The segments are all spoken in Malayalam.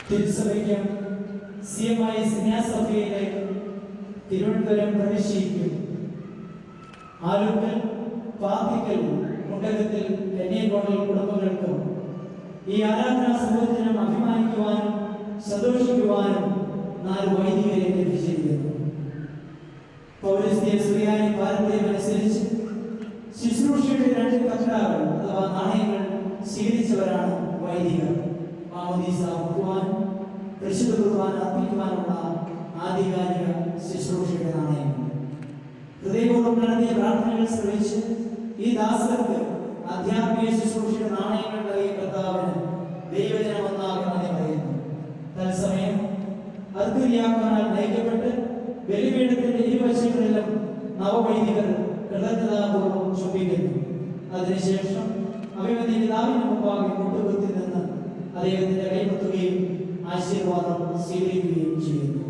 തിരുസഭയ്ക്കും CMI സന്യാസഭയിലെ തിരുവനന്തപുരം പ്രവേശിക്കും. ആലുക്കൽ, പാത്തിക്കൽ, മുണ്ടകത്തിൽ, കന്യാകുമാരി കുടുംബങ്ങൾക്കും ഈ ആരാധനാ സമൂഹത്തിനും അഭിമാനിക്കുവാനും സന്തോഷിക്കുവാനും 4 വൈദികരെ ലഭിച്ചിരിക്കുന്നു. പൗരസ്ത്യ സുറിയാനി പാരമ്പര്യമനുസരിച്ച് ശുശ്രൂഷയുടെ 2 കച്ചടകൾ അഥവാ നാണയങ്ങൾ സ്വീകരിച്ചവരാണ് വൈദികർ. മാമോദീസ മുക്കുവാനും പരിശുദ്ധ കുർബാന അർപ്പിക്കുവാനുള്ള ആധികാരിക ശുശ്രൂഷയുടെ നാണയങ്ങൾ. ഹൃദയപൂർവ്വം നടത്തിയ പ്രാർത്ഥനകൾ ശ്രമിച്ച് ഈ ദാസർക്ക് ആധ്യാത്മിക ശുശ്രൂഷയുടെ നാണയങ്ങൾ നൽകിയ കർത്താവിന് ദൈവജനം ഒന്നാകെ നന്ദി പറയുന്നു. തത്സമയം അർദ്ധരിയാക്കാനാൽ നയിക്കപ്പെട്ട് ബലിപീഠത്തിന്റെ ഇരുവശങ്ങളിലും നവവൈദികർ കൃതജ്ഞതാപൂർവ്വം ചുംബിക്കുന്നു. അതിനുശേഷം അഭിമന്യ പിതാവിന് മുമ്പാകെ മുട്ടുകുത്തി നിന്ന് അദ്ദേഹത്തിന്റെ കൈമുത്തുകയും ആശീർവാദം സ്വീകരിക്കുകയും ചെയ്യുന്നു.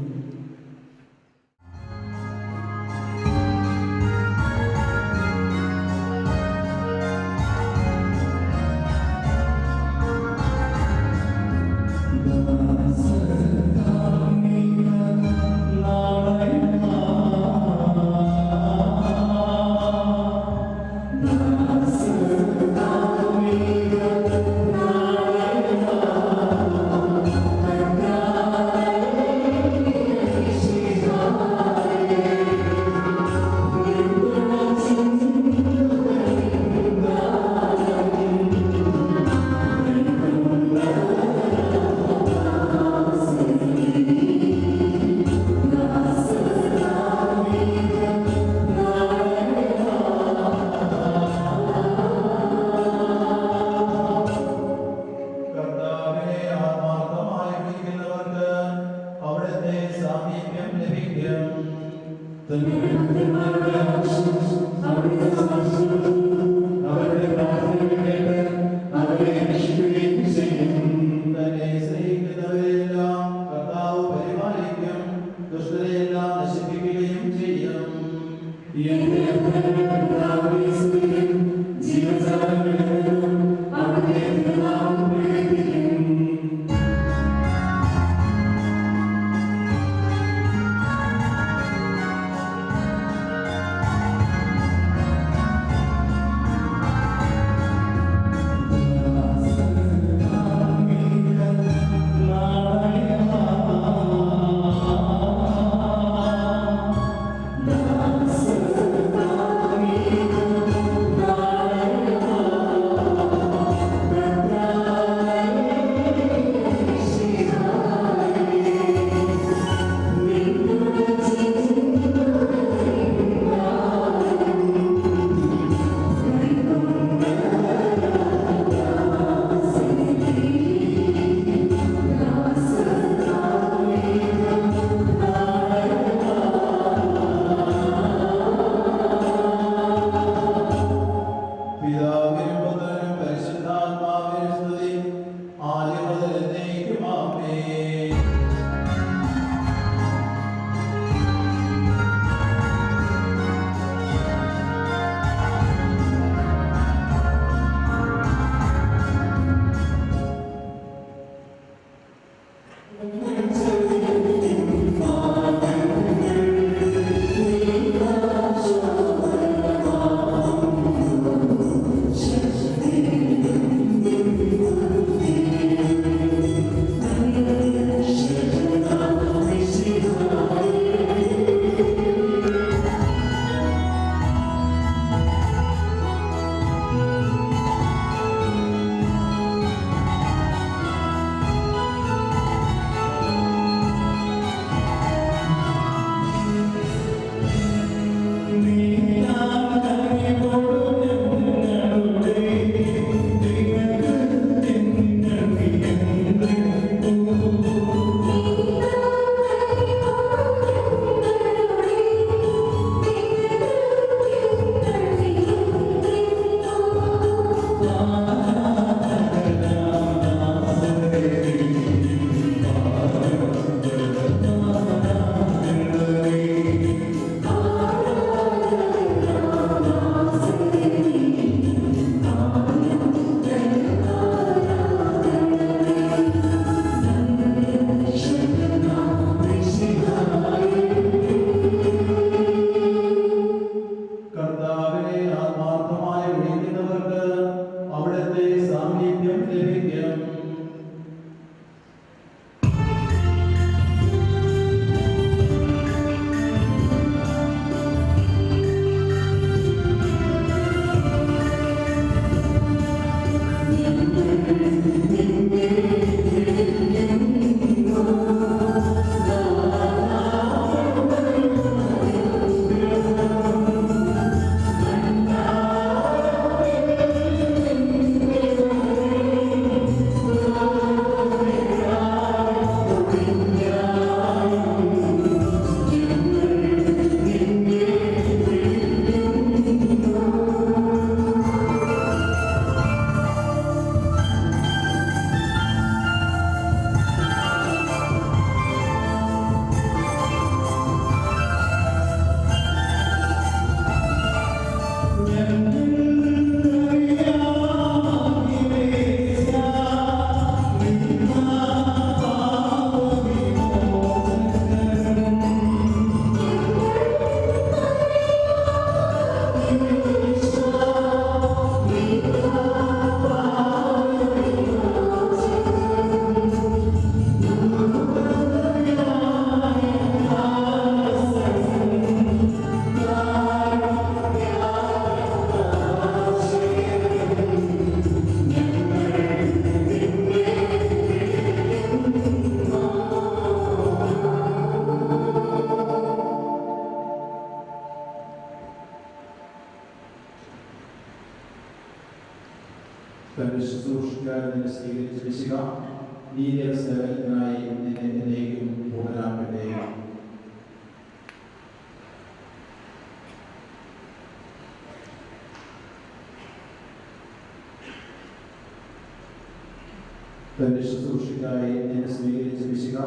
തന്റെ ശുശ്രൂഷയ്ക്കായി നിന്നെ സ്വീകരിച്ച വിശുക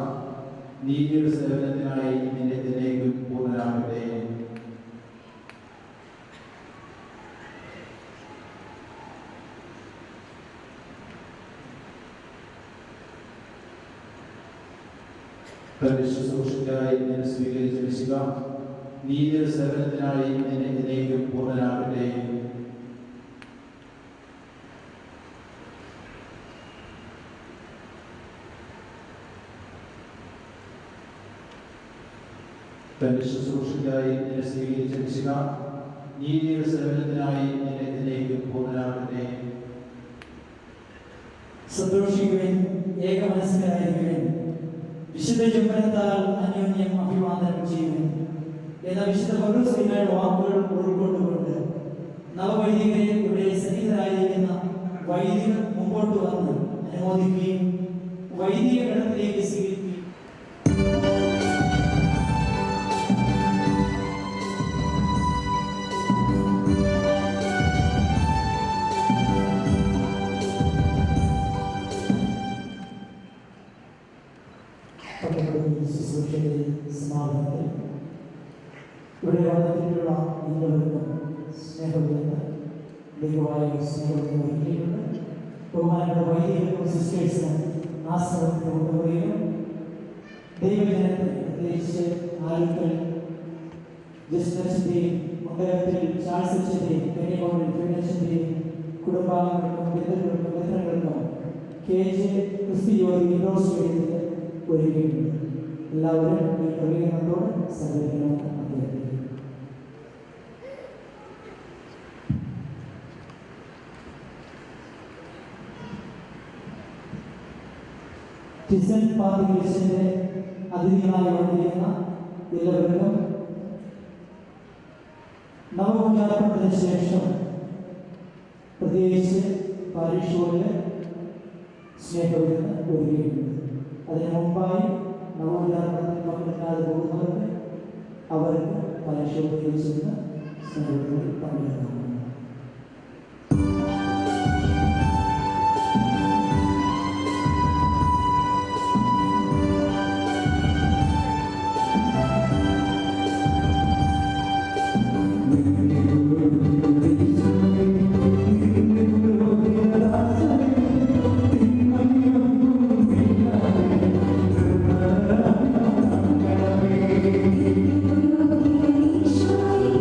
നീതിയുടെ സേവനത്തിനായി നിന്നെ ഇതിലേക്കും പൂർണ്ണരാകട്ടെ. തന്റെ ശുശ്രൂഷയ്ക്കായി നിന്നെ സ്വീകരിച്ച വിശുക നീതിയുടെ സേവനത്തിനായി നിന്നെ ഇതിലേക്കും പൂർണ്ണരാകട്ടെ. തന്റെ ശുശ്രൂഷയ്ക്കായി നിന്നെ സ്വീകരിച്ച വിശുക നീതിയുടെ സേവനത്തിനായി നിന്നെ ഇതിലേക്കും പൂർണ്ണരാകട്ടെ. സന്തോഷിക്കുവാൻ ഏകമനസ്കരായിരിക്കുവാൻ വിശുദ്ധ ചുംബനത്താൽ അന്യോന്യം അഭിവാദനം ചെയ്യുവാൻ എന്ന വിശുദ്ധ പൗലോസ്ലീഹയുടെ വാക്കുകൾ ഉൾക്കൊണ്ടുകൊണ്ട് നവവൈദികരെ ഇവിടെ സന്നിഹിതരായിരിക്കുന്ന വൈദികർ മുമ്പോട്ട് വന്ന് അനുമോദിക്കുകയും വൈദിക ഗണത്തിലേക്ക് സ്വീകരിക്കുകയും ശുശ്രൂഷയുടെ സമാപനത്തിൽ ഇവിടെ വന്നിട്ടുള്ള എല്ലാവർക്കും സ്നേഹവിരുന്ന് ദൈവമായ സ്നേഹം ഒരുക്കിയിട്ടുണ്ട്. ബഹുമാനപ്പെട്ട വൈദികർക്കും സിസ്റ്റേഴ്സിനും ആശ്രമത്തിന് കൊണ്ടുപോവുകയും ദൈവജനത്തിന് പ്രത്യേകിച്ച് ആളുകൾ ജസ്റ്റിൻ്റെയും മംഗലത്തിൽ ചാൾസിൻ്റെയും കന്യാകുമാരിൽ ഫിനൻസിൻ്റെയും കുടുംബാംഗങ്ങൾക്കും ബന്ധുക്കൾക്കും മിത്രങ്ങൾക്കും KJ ക്രിസ്തി യോധി ഇൻഡോർ സ്റ്റേഡിയത്തിൽ ഒരുക്കിയിട്ടുണ്ട്. എല്ലാവരും ഈ ക്രമീകരണത്തോട് സഹകരിക്കണമെന്ന് അഭ്യർത്ഥിക്കുന്നു. ടിസൻ പാർട്ടിയുടെ അതിഥികളായി വന്നിരിക്കുന്ന എല്ലാവർക്കും നവപൂജാർപ്പണത്തിന് ശേഷം പ്രത്യേകിച്ച് പാരീഷുകളിൽ സ്നേഹവിരുന്ന് ഒരുക്കിയിട്ടുണ്ട്. അതിനു മുമ്പായി നവോത്ഥാനത്തിൽ പങ്കെടുക്കാതെ പോകുന്നവർക്ക് അവർക്ക് പരിശോധിച്ചിരുന്ന സ്നേഹത്തിൽ പങ്കെടുക്കാം. Shine,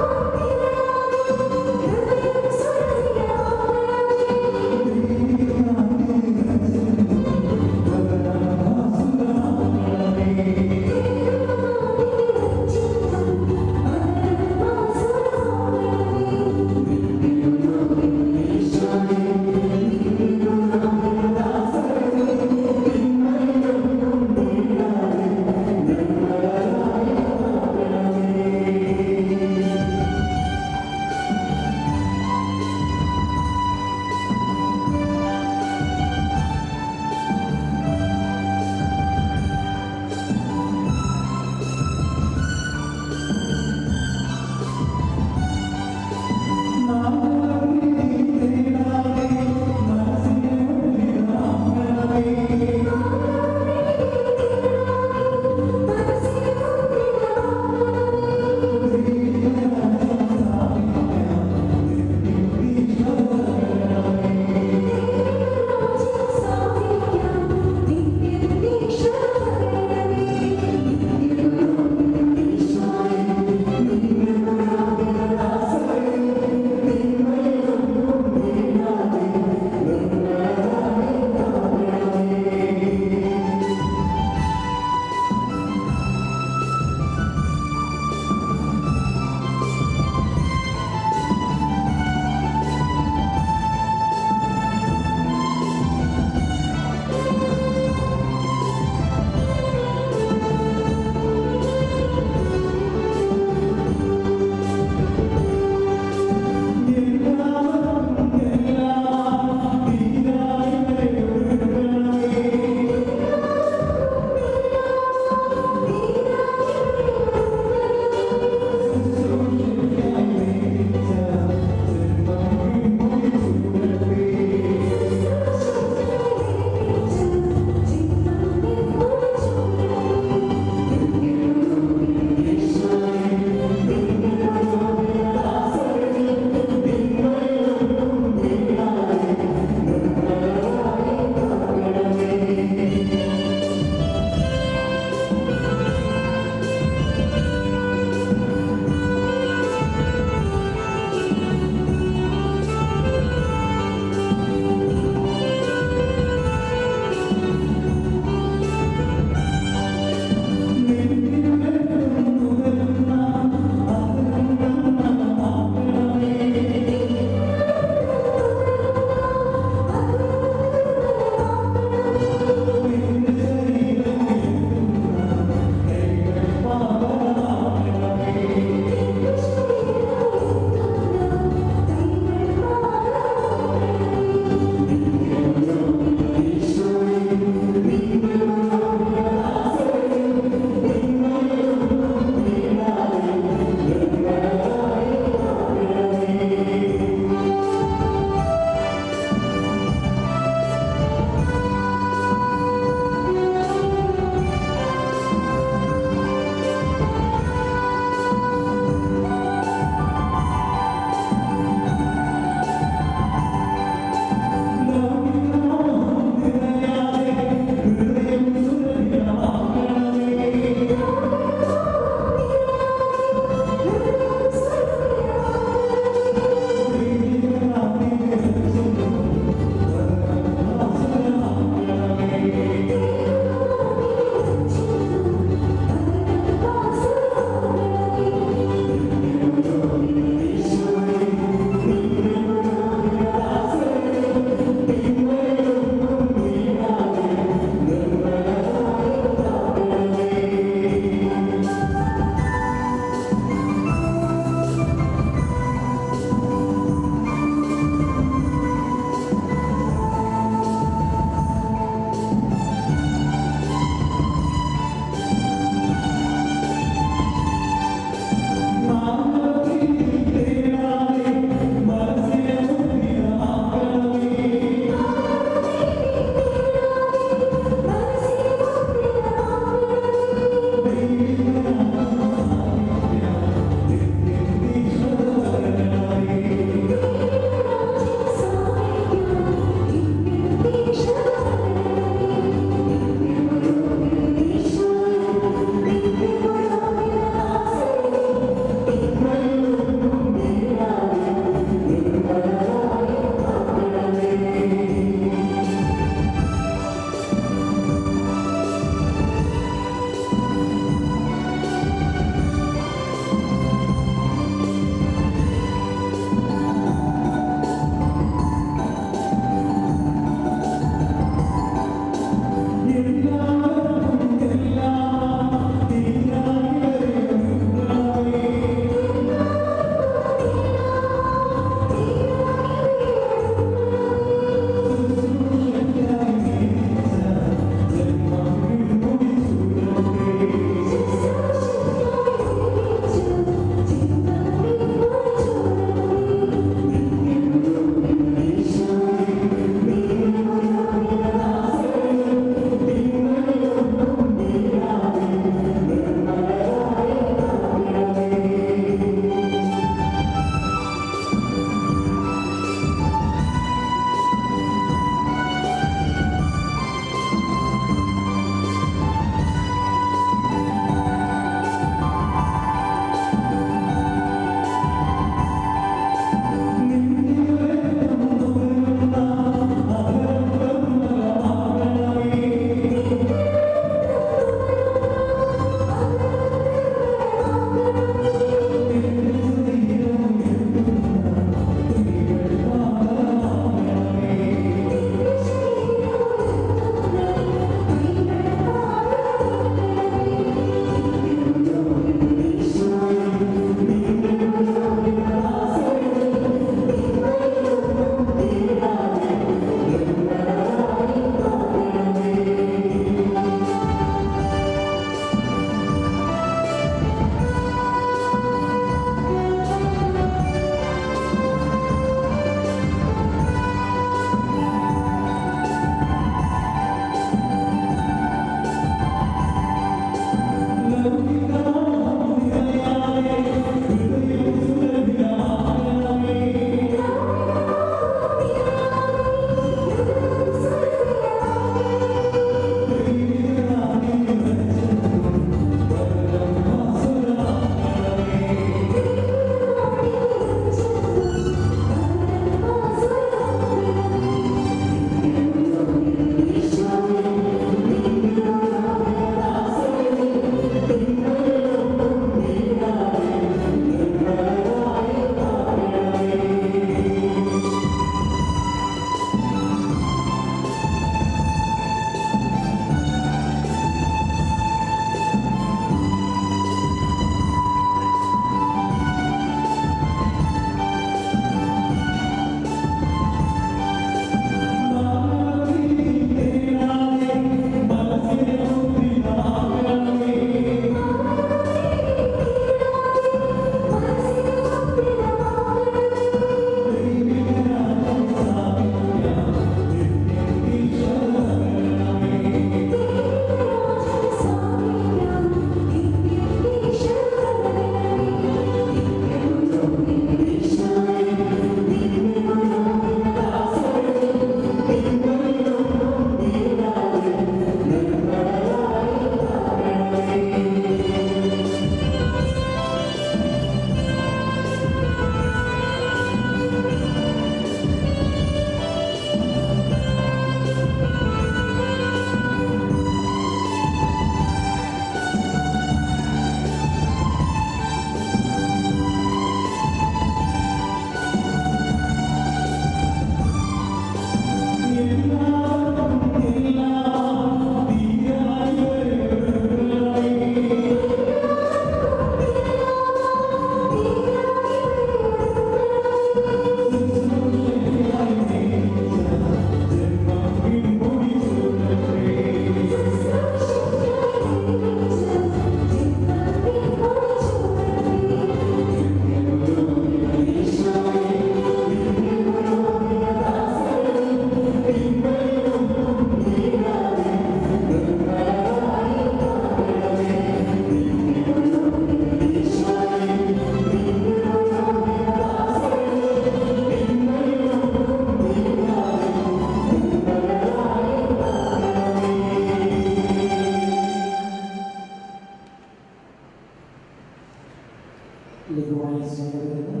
ലഘുവായ സ്നേഹത്തിന്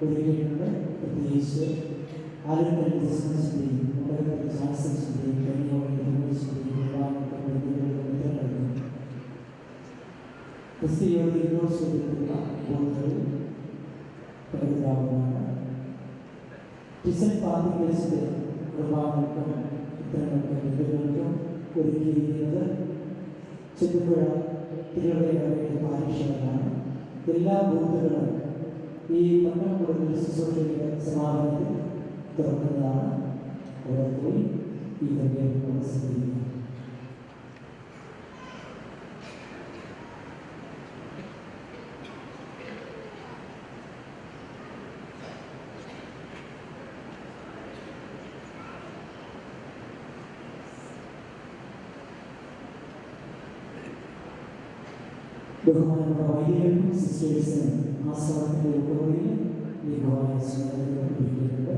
ഒരുക്കിയിട്ടുണ്ട്. പ്രത്യേകിച്ച് ആലപ്പുഴ ബിസിനസിൻ്റെയും മുടക്കപ്പെട്ട ശാസ്ത്രത്തിൻ്റെയും ക്രിസ്തീയതയുടെ യൂണിവേഴ്സിറ്റിയിലുള്ള ബോധങ്ങളിൽ പ്രകൃതാവുന്നതാണ്. ടിസൺ പാർട്ടിക്കേഴ്സിൻ്റെ കുർബാനകൾക്കും ഇത്തരങ്ങൾക്കും വിധുക്കൾക്കും ഒരുക്കിയിരിക്കുന്നത് ചെറുപുഴ തിരുവനന്തപുരം പാരിഷകളാണ്. എല്ലാ ബൂത്തുകളും ഈ പട്ടണക്കുടൽ ശുശ്രൂഷയുടെ സമാപനത്തിൽ തുറക്കുന്നതാണ്. അവർ പോയി ഈ ദ്രവ്യം പ്രസിദ്ധീകരിക്കും. ബഹുമാനപ്പെട്ട വൈദികർക്കും സിസ്റ്റേഴ്സിനും ആശ്രമത്തിൻ്റെ ഉപകയിൽ ലഘുവായ സ്നേഹങ്ങൾ ഒരുക്കിയിട്ടുണ്ട്.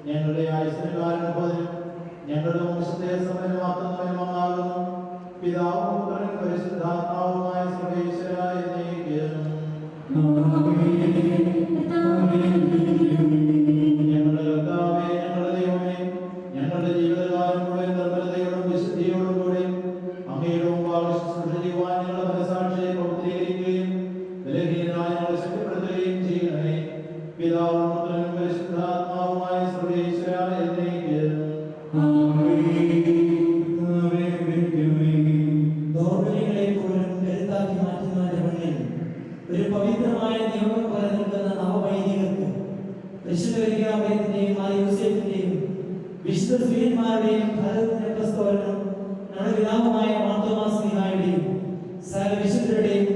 ഞങ്ങളുടെ ആയുസ്സുകാരനും ഞങ്ങളുടെ വംശത്തെ സമ്പന്നമാക്കുന്നവനുമാകുന്നു. പിതാവും പുത്രനും പരിശുദ്ധാത്മാവുമായ സർവേശ്വരായ ഞങ്ങളുടെ കർത്താവേ, ഞങ്ങളുടെ ദൈവമേ, ഞങ്ങളുടെ ജീവിതകാലം മുഴുവൻ നിർമ്മലതയോടും വിശുദ്ധിയോടും കൂടി അങ്ങയുടെ മുമ്പാകെ ചെയ്യുവാൻ ഞങ്ങളുടെ മനസാക്ഷിയെ പ്രവർത്തീകരിക്കുകയും ബലഹീനരായ ഞങ്ങളെ ശക്തിപ്പെടുത്തുകയും ചെയ്യണമേ. പിതാവും പുത്രനും പരിശുദ്ധാത്മാവുമായ സർവേശ്വരായ ദൗർബല്യങ്ങളെ പോലും കരുത്താക്കി മാറ്റുന്നതിന്റെ മുന്നിൽ ഒരു പവിത്രമായ നിയമം പോലെ നിൽക്കുന്ന നവവൈദികർക്ക് പരിശുദ്ധ കന്യകാമറിയത്തിന്റെയും യോസേഫിന്റെയും വിശുദ്ധ സ്ത്രീയന്മാരുടെയും ഭാരതത്തിന്റെ പ്രസ്തവനും നമ്മുടെ പിതാവുമായ മാർത്തോമാ ശ്ലീഹായുടെയും സകല വിശുദ്ധരുടെയും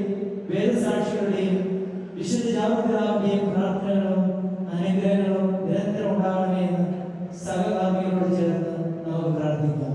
വേദസാക്ഷികളുടെയും വിശുദ്ധ ജാഗൃതരുടെയും പ്രാർത്ഥനകളും അനുഗ്രഹങ്ങളും നിരന്തരം ഉണ്ടാകണമേ എന്ന് സഹകാർമ്മികളോട് ചേർന്ന് നമുക്ക് പ്രാർത്ഥിക്കാം.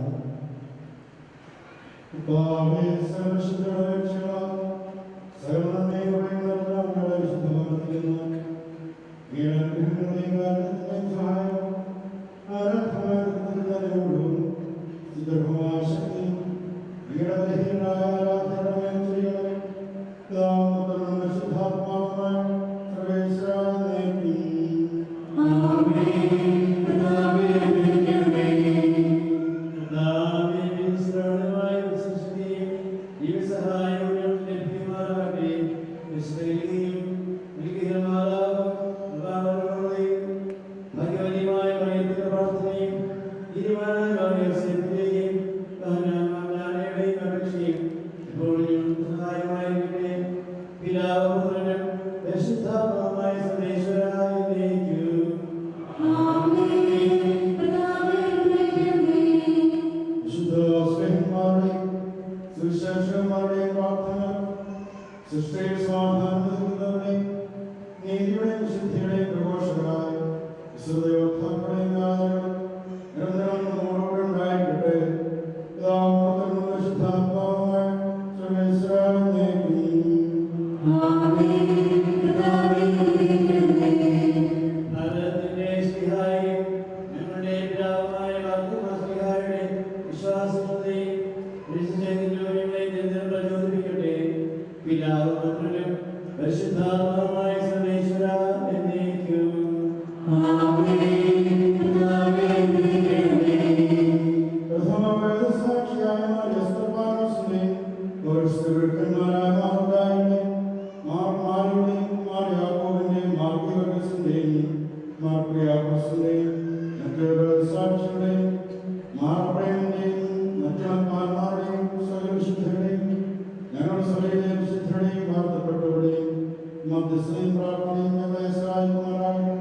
മധ്യസ്ഥയും പ്രാർത്ഥനയും ഞങ്ങളെ സഹായിക്കുമാറാകണം.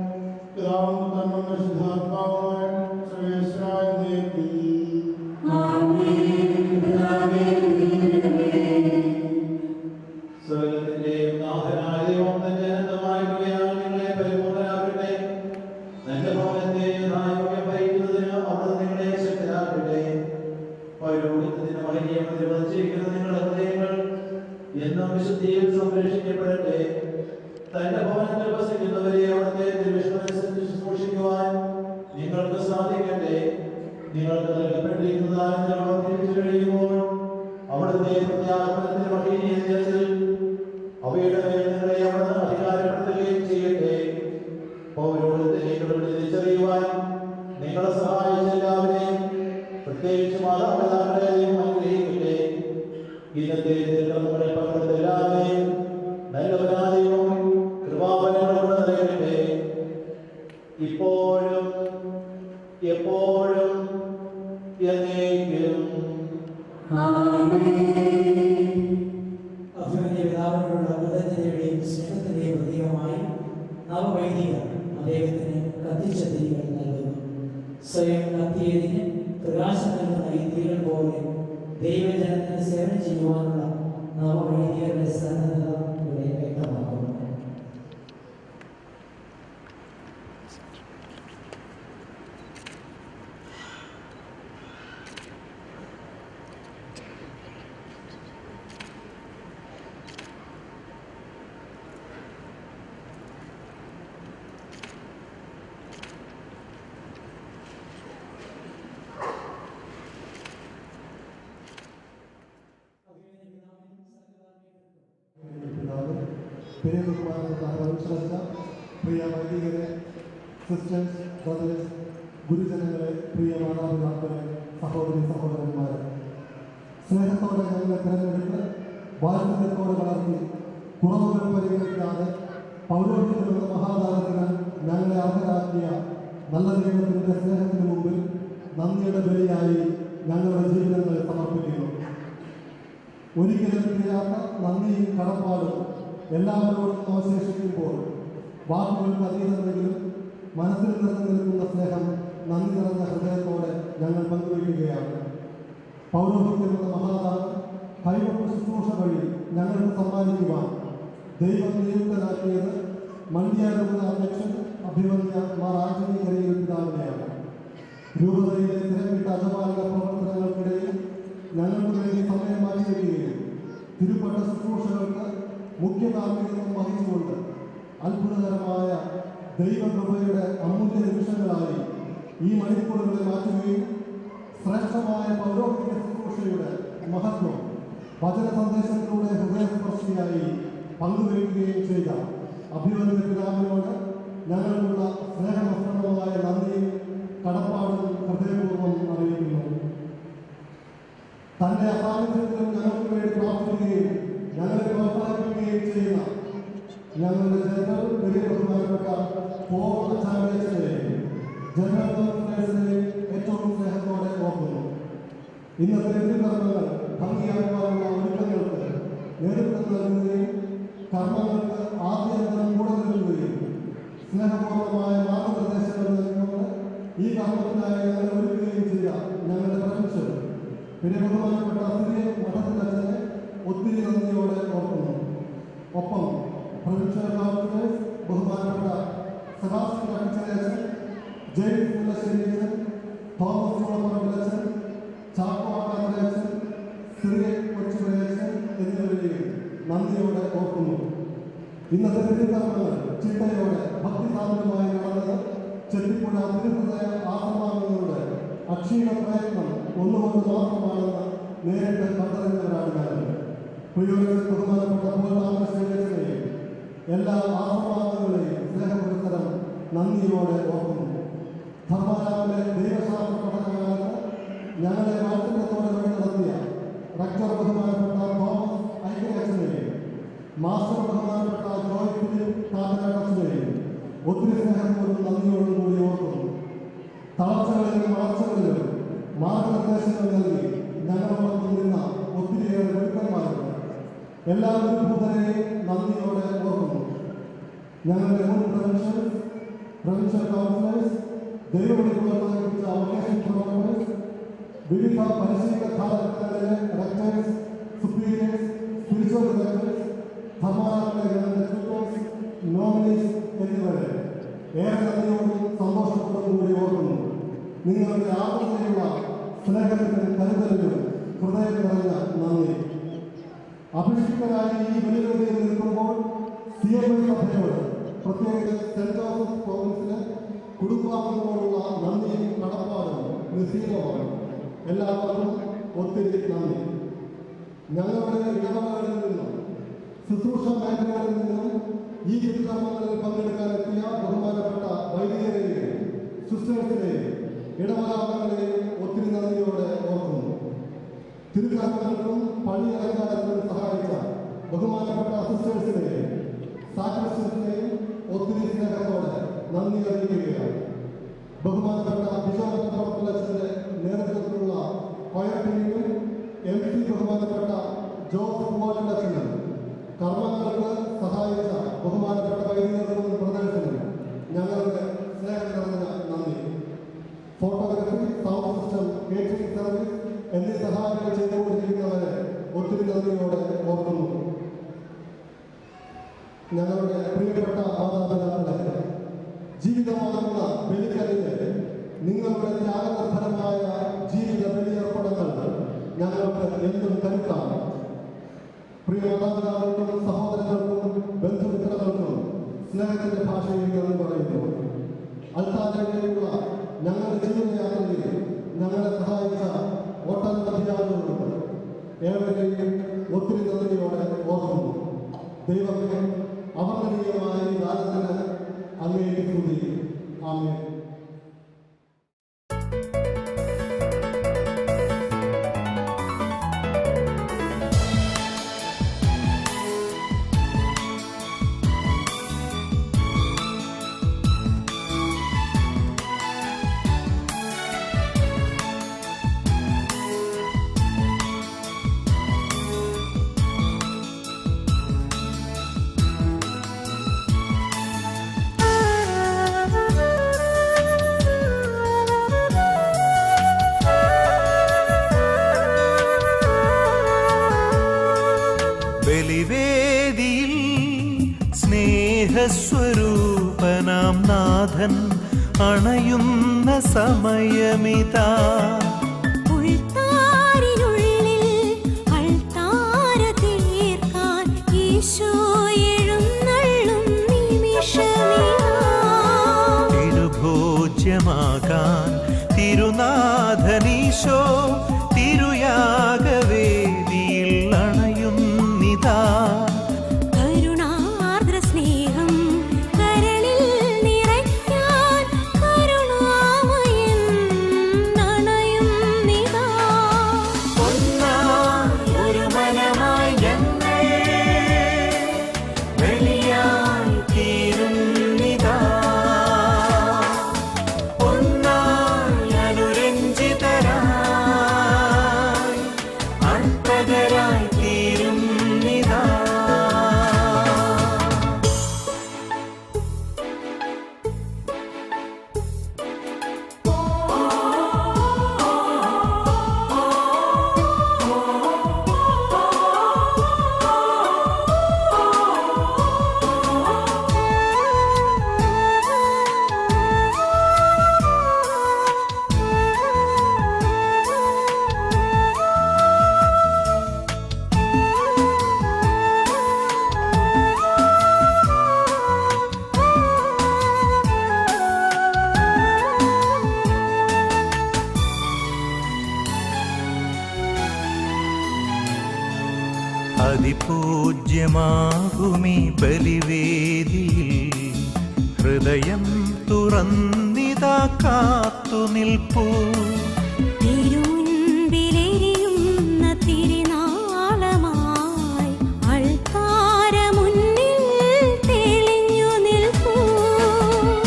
സ്വർഗ്ഗത്തിന്റെയും നാഥനായ ദൈവം തന്റെ അനന്തമായ കൃപയാൽ നിങ്ങളെ പരിപൂർണ്ണരാക്കട്ടെ. തന്റെ ഭവനത്തെ യഥായോഗ്യം ഭരിക്കുന്നതിന് അവിടുന്ന് നിങ്ങളെ ശക്തരാക്കട്ടെ. പൗരോഹിത്യത്തിന് മഹനീയം നിർവഹിച്ചിരിക്കുന്ന നിങ്ങളുടെ ഹൃദയങ്ങൾ എന്നും വിശുദ്ധിയിൽ സംരക്ഷിക്കപ്പെടട്ടെ. തന്റെ ഭവനത്തിൽ വസിക്കുന്നവരെ അവിടുത്തെ തിരുവിഷ്ടമനുസരിച്ച് ശുശ്രൂഷിക്കുവാൻ നിങ്ങൾക്ക് സാധിക്കട്ടെ. നിങ്ങൾക്ക് നൽകപ്പെട്ടിരിക്കുന്നതായ നിർവഹിച്ചു കഴിയുമ്പോൾ അവിടുത്തെ പ്രത്യാഗമനത്തിന് മഹനീയത്തിൽ അവയുടെ മേൽ നിങ്ങളെ അവിടുന്ന് അധികാരപ്പെടുത്തുകയും ചെയ്യട്ടെ. പൗരോഹിത്യത്തെ തിരിച്ചറിയുവാൻ നിങ്ങളെ സഹായിച്ച എല്ലാവരെയും പ്രത്യേകിച്ച് മാതാപിതാക്കളെയും അനുഗ്രഹിക്കട്ടെ. ഇന്നത്തെ തിരുക്കർമ്മങ്ങളിൽ പങ്കെടുത്ത എല്ലാവരെയും നല്ലവരായും കൃപാവനങ്ങളും നൽകട്ടെ. ഇപ്പോഴും എപ്പോഴും എന്നേക്കും. അഭിമന്യ പിതാവിനോടുള്ള കൃതജ്ഞതയുടെയും സ്നേഹത്തിന്റെയും പ്രതീകമായി നവവൈദികർ അദ്ദേഹത്തിന് കത്തിച്ച തിരികൾ നൽകുന്നു. സ്വയം കത്തിയതിന് പ്രകാശം നൽകുന്ന ഈ തിരികൾ പോലെ ദൈവജനത്തിന് സേവനം ചെയ്യുവാനുള്ള നവവൈദികരുടെ സന്നദ്ധത ഇവിടെ വ്യക്തമാക്കുന്നു. പ്രിയ വൈദികരെ, സിസ്റ്റേഴ്സ്, ബ്രദേഴ്സ്, ഗുരുജനങ്ങളെ, പ്രിയ മാതാപിതാക്കളെ, സഹോദരി സഹോദരന്മാരെ, സ്നേഹത്തോടെ ഞങ്ങളെ തിരഞ്ഞെടുത്ത് വാത്സല്യത്തോടെ വളർത്തി കുറവുകൾ പരിഗണിക്കാതെ പൗരോഹിത്യമെന്ന മഹാദാനത്തിന് ഞങ്ങളെ അർഹരാക്കിയ നല്ല ദൈവത്തിൻ്റെ സ്നേഹത്തിന് മുമ്പിൽ നന്ദിയുടെ ബലിയായി ഞങ്ങളുടെ ജീവിതങ്ങൾ സമർപ്പിക്കുന്നു. ഒരിക്കലും തീരാത്ത നന്ദിയും കടപ്പാടും എല്ലാവരോടും അവശേഷിക്കുമ്പോൾ വാക്കുകൾക്ക് അതീതമെങ്കിലും മനസ്സിൽ നിറഞ്ഞു നിൽക്കുന്ന സ്നേഹം നന്ദി നിറഞ്ഞ ഹൃദയത്തോടെ ഞങ്ങൾ പങ്കുവയ്ക്കുകയാണ്. പൗരോഹിത്യമെന്ന മഹാദാനം കൈവപ്പ് ശുശ്രൂഷ വഴി ഞങ്ങൾക്ക് സമ്മാനിക്കുവാൻ ദൈവം നിയുക്തനാക്കിയത് മണ്ഡ്യാരൂപത അധ്യക്ഷൻ അഭിമന്യ മാർ ആന്റണി കരിയിൽ പിതാവിനെയാണ്. രൂപതയിലെ തിരക്കിട്ട അജപാലക പ്രവർത്തനങ്ങൾക്കിടയിൽ ഞങ്ങൾക്ക് വേണ്ടി സമയം മാറ്റിവെക്കുകയും തിരുപ്പട്ട ശുശ്രൂഷകൾക്ക് മുഖ്യ കാർമ്മികത്വം വഹിച്ചുകൊണ്ട് അത്ഭുതകരമായ ദൈവകൃപയുടെ അമൂല്യ നിമിഷങ്ങളായി ഈ മണിക്കൂറുകളെ മാറ്റുകയും ശ്രേഷ്ഠമായ പൗരോഹിത്യ ശുശ്രൂഷയുടെ മഹത്വം വചന സന്ദേശത്തിലൂടെ ഹൃദയസ്പർശിയായി പങ്കുവയ്ക്കുകയും ചെയ്ത അഭിമന്യ പിതാവിനോട് ഞങ്ങൾക്കുള്ള സ്നേഹമസ്തമായ നന്ദിയും കടപ്പാടും ഹൃദയപൂർവ്വം അറിയിക്കുന്നു. തന്റെ അസാന്നിധ്യത്തിലും ഞങ്ങൾക്ക് വേണ്ടി പ്രാർത്ഥിക്കുകയും ഞങ്ങളെ പ്രോത്സാഹിപ്പിക്കുകയും ചെയ്യുന്ന ഞങ്ങളുടെ ജനറൽ വലിയ ബഹുമാനപ്പെട്ട ജനറൽ കോൺഫറൻസിനെയും ഏറ്റവും സ്നേഹത്തോടെ ഓർക്കുന്നു. ഇന്നത്തെ തിരുക്കർമ്മങ്ങൾ ഭംഗിയാക്കുവാനുള്ള ഒരുക്കങ്ങൾക്ക് നേതൃത്വം നൽകുകയും കർമ്മങ്ങൾക്ക് ആദ്യന്തരം കൂടെ നൽകുകയും സ്നേഹപൂർവ്വമായ മാർഗനിർദ്ദേശങ്ങൾ നൽകുന്നത് ഈ കർമ്മത്തിനായി ഞങ്ങൾ ഒരുക്കുകയും ചെയ്ത ഞങ്ങളുടെ പ്രൊഫസർ പിന്നെ ബഹുമാനപ്പെട്ട സിറിയൻ മഠത്തിലച്ഛനെ ഒത്തിരി നന്ദിയോടെ ഓർക്കുന്നു. ഒപ്പം പ്രൊവിൻഷ്യൽ കൗൺസിലേഴ്സ് ബഹുമാനപ്പെട്ട സെബാസ്റ്റ്യൻ അച്ഛൻ, ജെയിംസ് മുല്ലശ്ശേരിയച്ഛൻ, തോമസ് ചൂളപ്പറമ്പിലച്ഛൻ, ചാക്കോ ആക്കാത്തലച്ഛൻ, സിറിയൻ കൊച്ചുപുരയച്ഛൻ എന്നിവരെയും നന്ദിയോടെ ഓർക്കുന്നു. ഇന്നത്തെ തിരുക്കർമ്മങ്ങൾ ചിട്ടയോടെ ഭക്തിസാന്ദ്രമായി നടന്നത് ചെട്ടിപ്പുഴ തിരുഹൃദയ ആശ്രമാംഗങ്ങളുടെ അക്ഷീണ പ്രയത്നം ഒന്നുകൊണ്ട് മാത്രമാണെന്ന് നേരിട്ട് കണ്ടറിഞ്ഞവരാണ് ഞാൻ. പ്രിയോടെ ബഹുമാനപ്പെട്ട പൂർണ്ണാമശ്രീയച്ഛനെയും എല്ലാ ആശ്രമാംഗങ്ങളെയും സ്നേഹപുരസ്സരം നന്ദിയോടെ ഓർക്കുന്നു. ധർമ്മരാവിലെ ദൈവശാസ്ത്ര പഠനകാലത്ത് ഞങ്ങളെ വാത്സല്യത്തോടെ വഴി നടത്തിയ റക്ടർ ബഹുമാനപ്പെട്ട തോമസ് ഐക്യച്ഛനെയും മാസ്റ്റർ ബഹുമാനപ്പെട്ട ജോയ് ഫിലിപ്പ് കാതനാട്ടച്ഛനെയും ഒത്തിരി സ്നേഹത്തോടും നന്ദിയോടും കൂടി ഓർക്കുന്നു. തളർച്ചകളിലും വളർച്ചകളിലും മാർഗനിർദ്ദേശങ്ങൾ നൽകി ഞങ്ങളോടൊപ്പം നിന്ന ഒത്തിരിയേറെ ഗുരുക്കന്മാരുണ്ട്. എല്ലാ ഗുരുഭൂതരെയും നന്ദിയോടെ ഓർക്കുന്നു. ഞങ്ങളുടെ മുൻ പ്രൊവിൻഷ്യൽ കൗൺസിലേഴ്സ്, ദൈവവിളി പ്രോത്സാഹിപ്പിച്ച വൊക്കേഷൻ പ്രോഗ്രാമേഴ്സ്, വിവിധ പരിശീലന കാലഘട്ടങ്ങളിലെ റെക്ടേഴ്സ്, സുപ്പീരിയേഴ്സ്, സ്പിരിച്വൽ ഡയറക്ടേഴ്സ്, ധർമാലയങ്ങളിലെ ട്യൂട്ടേഴ്സ്, നോമിനീസ് എന്നിവരെ ഏറെ നന്ദിയോടും സന്തോഷത്തോടും കൂടി ഓർക്കുന്നു. നിങ്ങളുടെ ആദരവിലുള്ള സ്നേഹത്തിനും കരുതലിനും ഹൃദയം നിറഞ്ഞ നന്ദി. അഭിഷിക്തരായി ഈ ബലിവേദിയിൽ നിൽക്കുമ്പോൾ CMI സഭയോട്, പ്രത്യേകിച്ച് സെന്റ് ജോസഫ് പ്രോവിൻസിലെ കുടുംബാംഗങ്ങളോടുള്ള നന്ദിയും കടപ്പാടും നിസ്സീമമാണ്. എല്ലാവർക്കും ഒത്തിരി നന്ദി. ഞങ്ങളുടെ ഇടവകളിൽ നിന്നും ശുശ്രൂഷ മേഖലകളിൽ നിന്നും ഈ തിരുക്കർമ്മങ്ങളിൽ പങ്കെടുക്കാനെത്തിയ ബഹുമാനപ്പെട്ട വൈദികരെയും സിസ്റ്റേഴ്സിനെയും ഇടവകാലങ്ങളെയും ഒത്തിരി നന്ദിയോടെ ഓർക്കുന്നു. തിരുക്കർമ്മങ്ങൾക്കും പള്ളി അലങ്കാരത്തിനും സഹായിച്ച ബഹുമാനപ്പെട്ട സിസ്റ്റേഴ്സിനെയും സാക്രിസ്റ്റേഴ്സിനെയും ഒത്തിരി സ്നേഹത്തോടെ നന്ദി അറിയിക്കുകയാണ്. ബഹുമാനപ്പെട്ട ബിഷപ്പ് പ്രവർത്തനത്തിന്റെ നേതൃത്വത്തിലുള്ള കൊയർ ടീമിനും MC ബഹുമാനപ്പെട്ട ജോസഫ് വാട്ടച്ചനും കർമ്മങ്ങൾക്ക് സഹായിച്ച ബഹുമാനപ്പെട്ട വൈദികർക്കും പ്രദേശനും ഞങ്ങളുടെ സ്നേഹം നിറഞ്ഞ നന്ദി. Photography, sound system, catering service എന്നീ സഹായങ്ങൾ ചെയ്തുകൊണ്ടിരിക്കുന്നവരെ ഒത്തിരി നന്ദിയോടെ ഓർക്കുന്നു. ഞങ്ങളുടെ പ്രിയപ്പെട്ട മാതാപിതാക്കളെ, ജീവിതമാകുന്ന ബലികളിലെ നിങ്ങളുടെ ത്യാഗനിർഭരമായ ജീവിത ബലിയർപ്പണങ്ങൾ ഞങ്ങൾക്ക് എന്നും കരുത്താണ്. പ്രിയ മാതാപിതാക്കൾക്കും സഹോദരങ്ങൾക്കും ബന്ധുമിത്രങ്ങൾക്കും സ്നേഹത്തിന്റെ ഭാഷയിൽ നന്ദി പറയുന്നു. അൽത്താരയിലേക്കുള്ള ഞങ്ങളുടെ ജീവിതയാത്രയിൽ ഞങ്ങളെ സഹായിച്ച ഒട്ടനവധി ആളുകളുണ്ട്. ഏവരെയും ഒത്തിരി നന്ദിയോടെ ഓർക്കുന്നു. ദൈവമേ, അവർണ്ണനീയമായ ഈ ദാനത്തിന് അങ്ങേക്ക് സ്തുതി. ആമേൻ. ബലിവേദിയിൽ സ്നേഹസ്വരൂപനാം നാഥൻ അണയുന്ന സമയമിതാ. ഉൾത്താരിനുള്ളിൽ അൾത്താര തീർക്കാൻ ഈശോ എഴുന്നള്ളും നിമിഷമിതാ. തിരുഭോജ്യമാകാൻ തിരുനാഥനീശോ തിരുയാഗവേദിയിൽ അണയുന്നിതാ. കരുണാർദ്ര സ്നേഹം കരളിൽ നിറയ്ക്കാൻ കരുണാമയൻ നനയുന്നിതാ. ഒരു മനമായി ഞങ്ങൾ ബലിയായി തീരുന്നിതാ. ഒന്നായി അനുരഞ്ജിതരായി അർപ്പകരായി തീരുന്നിതാ. അതിപൂജ്യമാകുമീ ബലിവേദിയിൽ ഹൃദയം തുറന്നിതാ കാത്തു നിൽപ്പൂ. തിരുമുൻപിലെരിയുന്ന തിരുനാളമായി അൾത്താര മുന്നിൽ തെളിഞ്ഞു നിൽക്കൂ.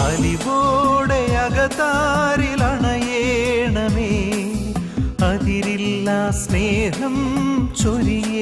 അലിവോടെ അകതാരിലണയേണമേ, അതിരില്ല സ്നേഹം ചൊരിയ